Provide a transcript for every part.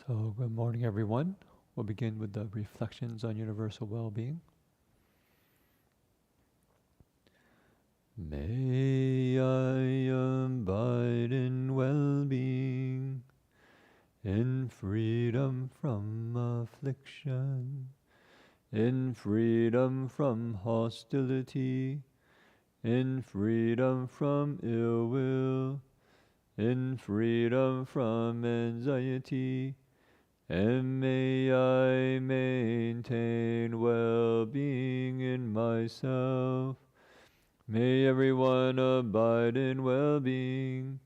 So, good morning, everyone. We'll begin with the reflections on universal well-being. May I abide in well-being, in freedom from affliction, in freedom from hostility, in freedom from ill will, in freedom from anxiety, and may I maintain well-being in myself. May everyone abide in well-being,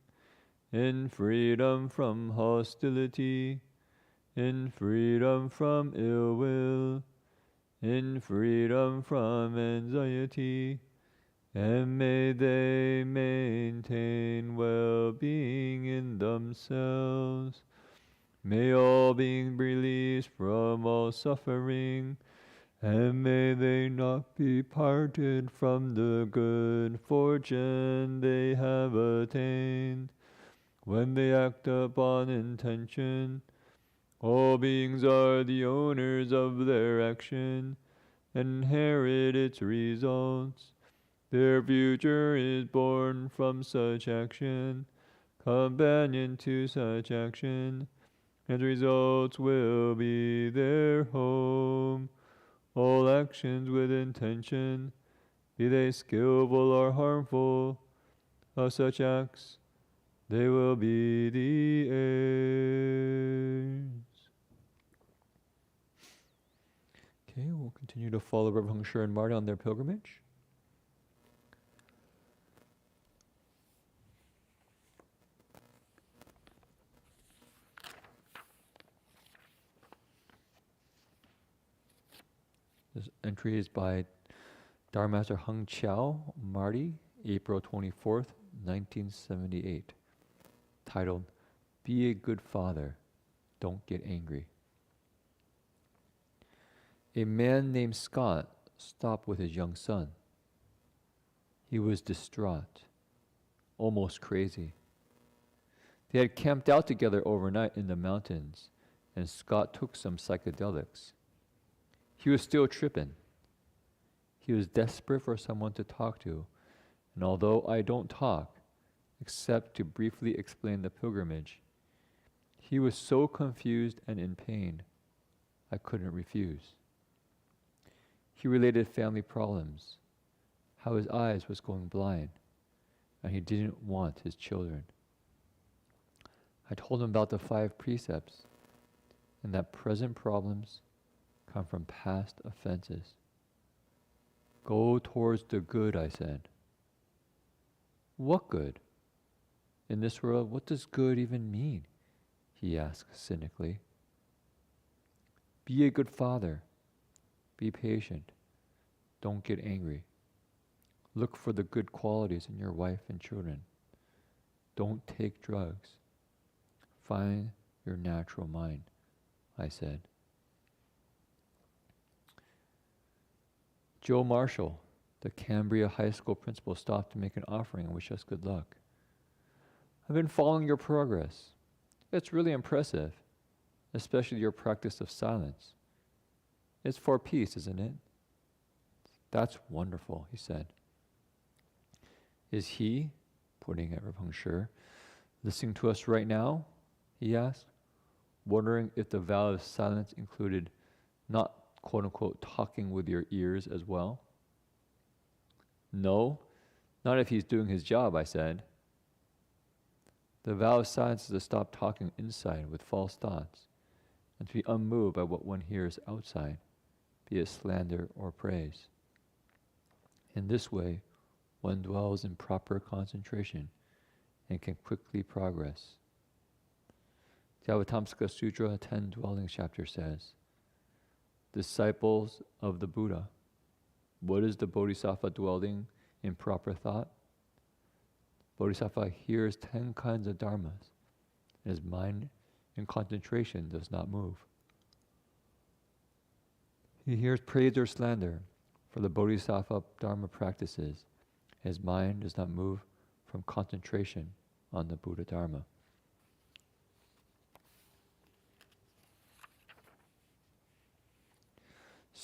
in freedom from hostility, in freedom from ill will, in freedom from anxiety, and may they maintain well-being in themselves. May all beings be released from all suffering, and may they not be parted from the good fortune they have attained. When they act upon intention, all beings are the owners of their action, and inherit its results. Their future is born from such action, companion to such action, and results will be their home. All actions with intention, be they skillful or harmful, of such acts, they will be the heirs. Okay, we'll continue to follow Rev. Heng Chau and Marty on their pilgrimage. This entry is by Dharma Master Heng Chau, Marty, April 24th, 1978. Titled, Be a Good Father, Don't Get Angry. A man named Scott stopped with his young son. He was distraught, almost crazy. They had camped out together overnight in the mountains, and Scott took some psychedelics. He was still tripping. He was desperate for someone to talk to, and although I don't talk, except to briefly explain the pilgrimage, he was so confused and in pain, I couldn't refuse. He related family problems, how his eyes was going blind, and he didn't want his children. I told him about the 5 precepts, and that present problems come from past offenses. Go towards the good, I said. What good? In this world, what does good even mean? He asked cynically. Be a good father. Be patient. Don't get angry. Look for the good qualities in your wife and children. Don't take drugs. Find your natural mind, I said. Joe Marshall, the Cambria High School principal, stopped to make an offering and wish us good luck. I've been following your progress. It's really impressive, especially your practice of silence. It's for peace, isn't it? That's wonderful, he said. Is he, pointing at Rev. Heng Chau, listening to us right now? He asked, wondering if the vow of silence included not quote-unquote talking with your ears as well. No, not if he's doing his job, I said. The vow of silence is to stop talking inside with false thoughts and to be unmoved by what one hears outside, be it slander or praise. In this way, one dwells in proper concentration and can quickly progress. The Avatamsaka Sutra 10 Dwelling chapter says, Disciples of the Buddha, what is the Bodhisattva dwelling in proper thought? Bodhisattva hears 10 kinds of dharmas, and his mind in concentration does not move. He hears praise or slander for the Bodhisattva dharma practices. His mind does not move from concentration on the Buddha dharma.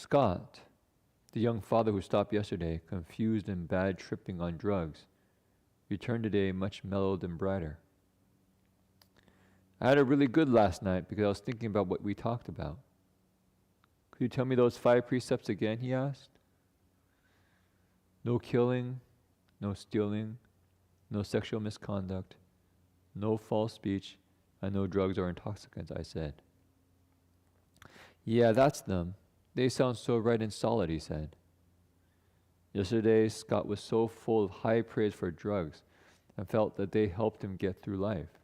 Scott, the young father who stopped yesterday, confused and bad tripping on drugs, returned today much mellowed and brighter. I had a really good last night because I was thinking about what we talked about. Could you tell me those 5 precepts again, he asked. No killing, no stealing, no sexual misconduct, no false speech, and no drugs or intoxicants, I said. Yeah, that's them. They sound so right and solid, he said. Yesterday, Scott was so full of high praise for drugs and felt that they helped him get through life.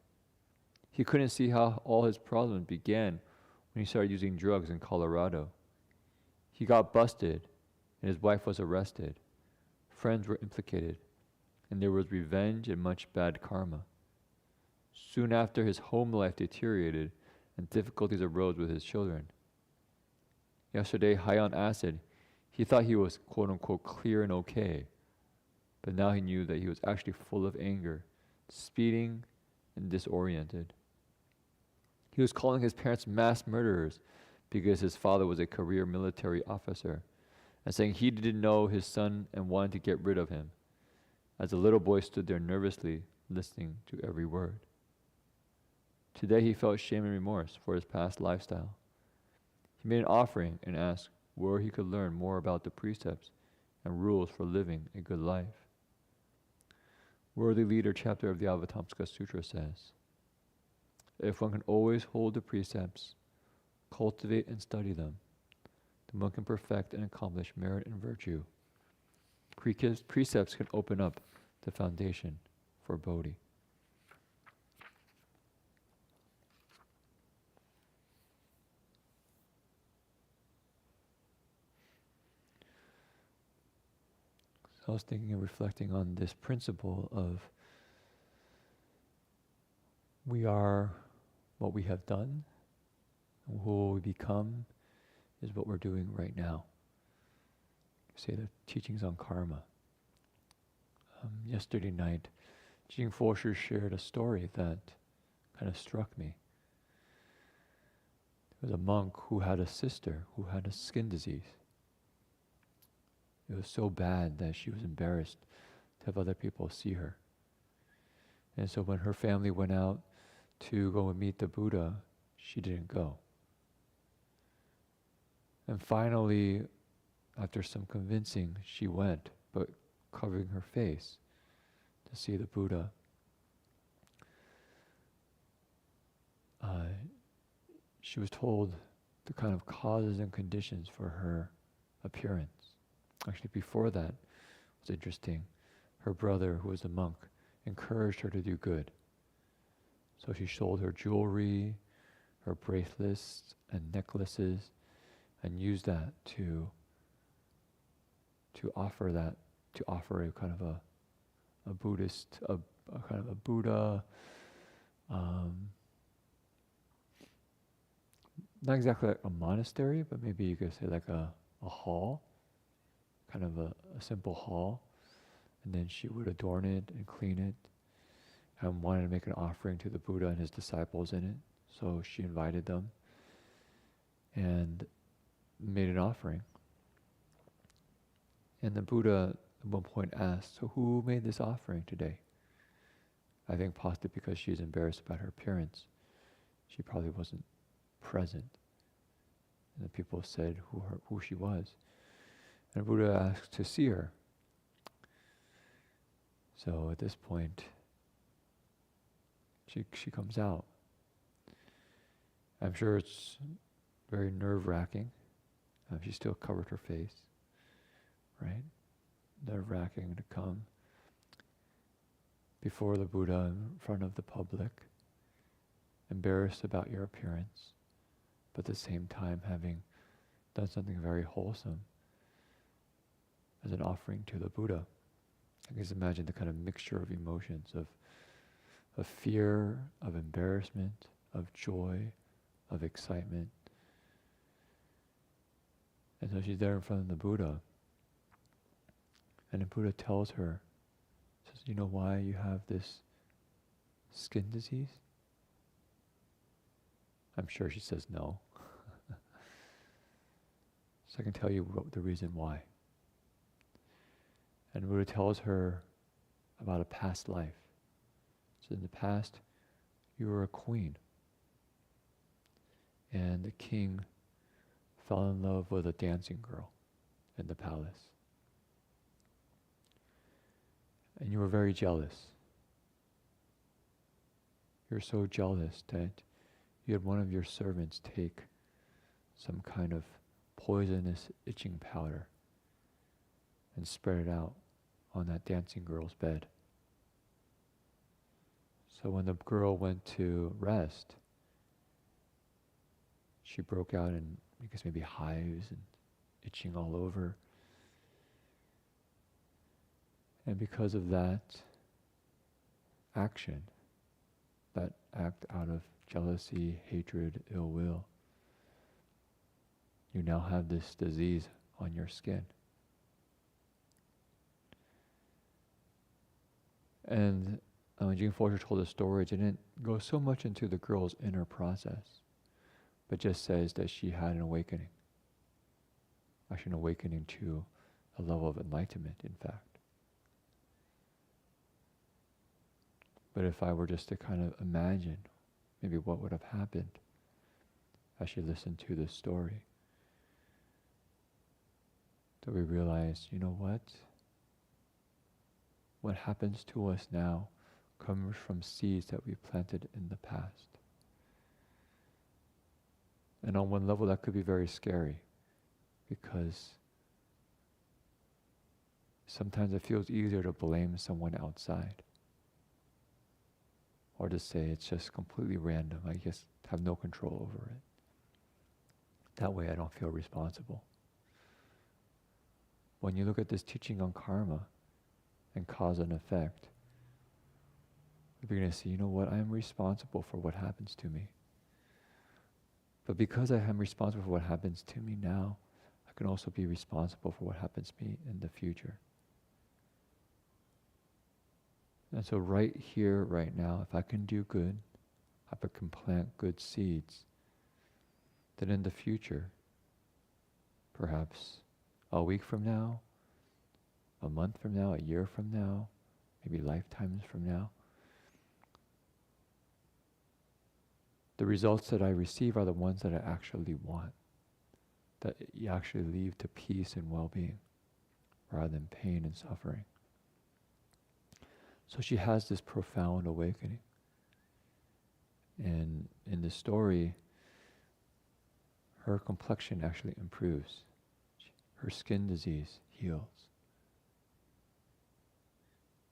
He couldn't see how all his problems began when he started using drugs in Colorado. He got busted, and his wife was arrested. Friends were implicated, and there was revenge and much bad karma. Soon after, his home life deteriorated, and difficulties arose with his children. Yesterday, high on acid, he thought he was quote-unquote clear and okay, but now he knew that he was actually full of anger, speeding, and disoriented. He was calling his parents mass murderers because his father was a career military officer, and saying he didn't know his son and wanted to get rid of him, as the little boy stood there nervously listening to every word. Today he felt shame and remorse for his past lifestyle. He made an offering and asked where he could learn more about the precepts and rules for living a good life. Worthy Leader chapter of the Avatamsaka Sutra says, if one can always hold the precepts, cultivate and study them, then one can perfect and accomplish merit and virtue. Precepts can open up the foundation for Bodhi. I was thinking and reflecting on this principle of we are what we have done, and who we become is what we're doing right now. Say the teachings on karma. Yesterday night, Jing Fosher shared a story that kind of struck me. There was a monk who had a sister who had a skin disease. It was so bad that she was embarrassed to have other people see her. And so when her family went out to go and meet the Buddha, she didn't go. And finally, after some convincing, she went, but covering her face to see the Buddha. She was told the kind of causes and conditions for her appearance. Actually, before that, it was interesting. Her brother, who was a monk, encouraged her to do good. So she sold her jewelry, her bracelets and necklaces, and used that to offer a kind of a Buddhist, a kind of a Buddha, not exactly like a monastery, but maybe you could say like a hall, kind of a simple hall, and then she would adorn it and clean it, and wanted to make an offering to the Buddha and his disciples in it. So she invited them and made an offering. And the Buddha at one point asked, so who made this offering today? I think possibly because she's embarrassed about her appearance. She probably wasn't present. And the people said who she was. And Buddha asked to see her. So at this point, she comes out. I'm sure it's very nerve-wracking. She still covered her face, right? Nerve-wracking to come before the Buddha in front of the public, embarrassed about your appearance, but at the same time having done something very wholesome as an offering to the Buddha. I can just imagine the kind of mixture of emotions of fear, of embarrassment, of joy, of excitement. And so she's there in front of the Buddha. And the Buddha tells her, says, you know why you have this skin disease? I'm sure she says no. So I can tell you the reason why. And Buddha tells her about a past life. So in the past, you were a queen. And the king fell in love with a dancing girl in the palace. And you were very jealous. You were so jealous that you had one of your servants take some kind of poisonous itching powder and spread it out on that dancing girl's bed. So when the girl went to rest, she broke out in, I guess, maybe hives and itching all over. And because of that action, that act out of jealousy, hatred, ill will, you now have this disease on your skin. And when Jing Fosher told the story, it didn't go so much into the girl's inner process, but just says that she had an awakening. Actually, an awakening to a level of enlightenment, in fact. But if I were just to kind of imagine maybe what would have happened as she listened to this story, that we realize, you know what? What happens to us now comes from seeds that we planted in the past. And on one level that could be very scary, because sometimes it feels easier to blame someone outside, or to say it's just completely random, I just have no control over it. That way I don't feel responsible. When you look at this teaching on karma and cause and effect, we're going to see, you know what, I am responsible for what happens to me. But because I am responsible for what happens to me now, I can also be responsible for what happens to me in the future. And so right here, right now, if I can do good, if I can plant good seeds, then in the future, perhaps a week from now, a month from now, a year from now, maybe lifetimes from now, the results that I receive are the ones that I actually want, that you actually lead to peace and well-being rather than pain and suffering. So she has this profound awakening. And in the story, her complexion actually improves. Her skin disease heals.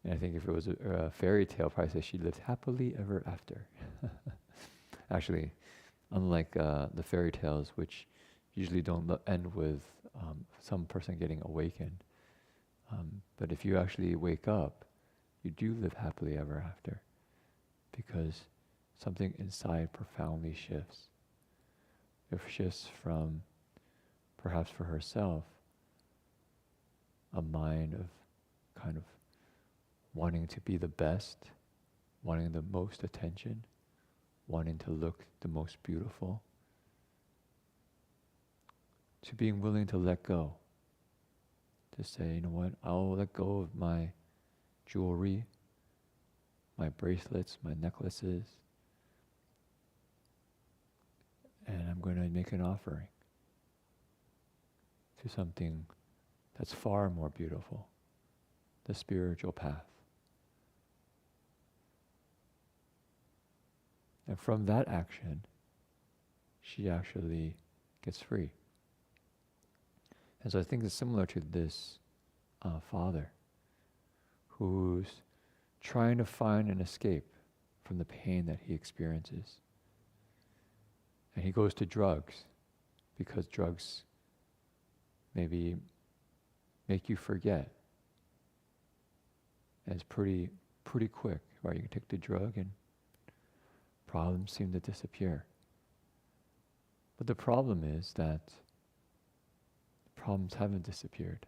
And I think if it was a fairy tale, probably say she lived happily ever after. Actually, unlike the fairy tales, which usually don't end with some person getting awakened. But if you actually wake up, you do live happily ever after, because something inside profoundly shifts. It shifts from, perhaps for herself, a mind of kind of wanting to be the best, wanting the most attention, wanting to look the most beautiful, to being willing to let go. To say, you know what, I'll let go of my jewelry, my bracelets, my necklaces, and I'm going to make an offering to something that's far more beautiful, the spiritual path. And from that action, she actually gets free. And so I think it's similar to this father who's trying to find an escape from the pain that he experiences. And he goes to drugs because drugs maybe make you forget. And it's pretty quick, right? You can take the drug and problems seem to disappear. But the problem is that problems haven't disappeared.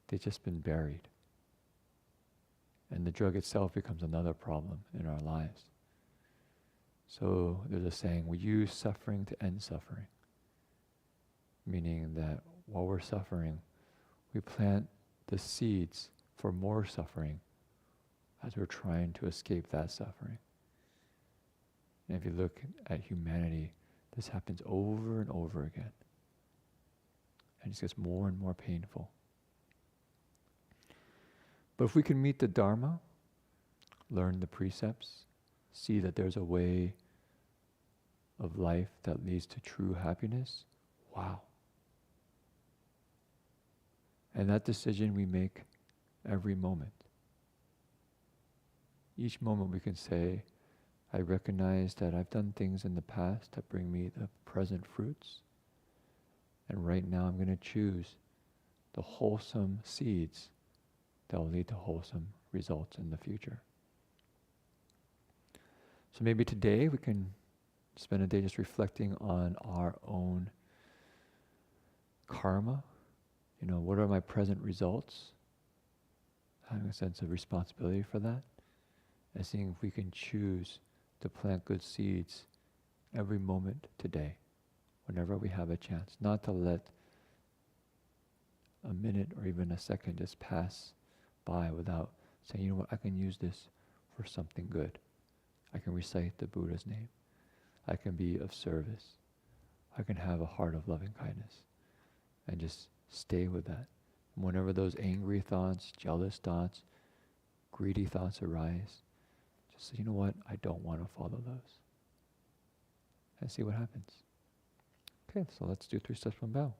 They've just been buried. And the drug itself becomes another problem in our lives. So there's a saying, we use suffering to end suffering. Meaning that while we're suffering, we plant the seeds for more suffering as we're trying to escape that suffering. And if you look at humanity, this happens over and over again. And it just gets more and more painful. But if we can meet the Dharma, learn the precepts, see that there's a way of life that leads to true happiness, wow. And that decision we make every moment. Each moment we can say, I recognize that I've done things in the past that bring me the present fruits. And right now I'm going to choose the wholesome seeds that will lead to wholesome results in the future. So maybe today we can spend a day just reflecting on our own karma. What are my present results? Having a sense of responsibility for that. And seeing if we can choose to plant good seeds every moment today, whenever we have a chance. Not to let a minute or even a second just pass by without saying, you know what, I can use this for something good. I can recite the Buddha's name. I can be of service. I can have a heart of loving kindness. And just stay with that. And whenever those angry thoughts, jealous thoughts, greedy thoughts arise, just say, you know what, I don't want to follow those. And see what happens. Okay, so let's do 3 steps, 1 bow.